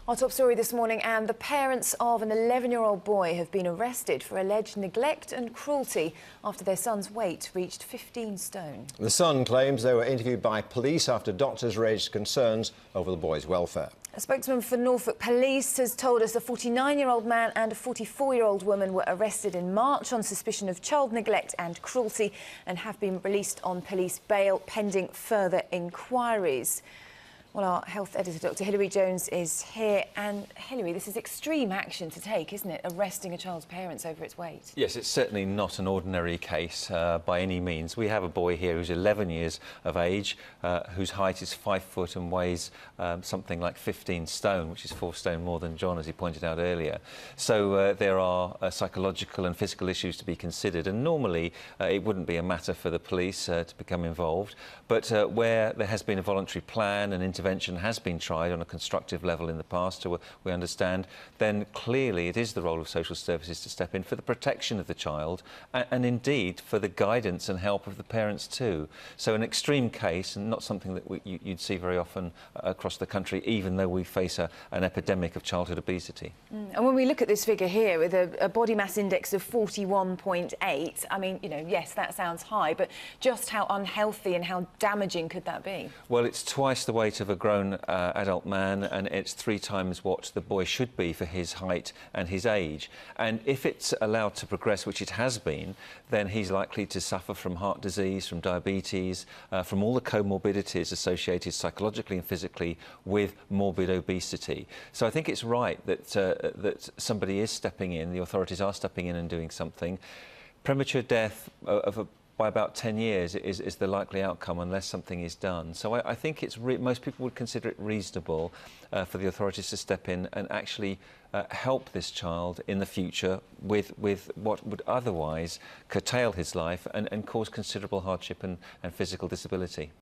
Our top story this morning, and the parents of an 11-year-old boy have been arrested for alleged neglect and cruelty after their son's weight reached 15 stone. The son claims they were interviewed by police after doctors raised concerns over the boy's welfare. A spokesman for Norfolk Police has told us a 49-year-old man and a 44-year-old woman were arrested in March on suspicion of child neglect and cruelty and have been released on police bail pending further inquiries. Well, our health editor, Dr. Hilary Jones, is here. And Hilary, this is extreme action to take, isn't it? Arresting a child's parents over its weight. Yes, it's certainly not an ordinary case by any means. We have a boy here who's 11 years of age, whose height is 5 foot and weighs something like 15 stone, which is 4 stone more than John, as he pointed out earlier. So there are psychological and physical issues to be considered. And normally it wouldn't be a matter for the police to become involved. But where there has been a voluntary plan and intervention has been tried on a constructive level in the past, so we understand, then clearly it is the role of social services to step in for the protection of the child and indeed for the guidance and help of the parents too. So an extreme case, and not something that you'd see very often across the country, even though we face an epidemic of childhood obesity. And when we look at this figure here with a body mass index of 41.8, I mean, you know, yes, that sounds high, but just how unhealthy and how damaging could that be? Well, it's twice the weight of a grown adult man, and it's 3 times what the boy should be for his height and his age. And if it's allowed to progress, which it has been, then he's likely to suffer from heart disease, from diabetes, from all the comorbidities associated psychologically and physically with morbid obesity. So I think it's right that that somebody is stepping in, the authorities are stepping in and doing something. Premature death by about 10 years is the likely outcome unless something is done. So I think it's most people would consider it reasonable for the authorities to step in and actually help this child in the future with what would otherwise curtail his life and cause considerable hardship and physical disability.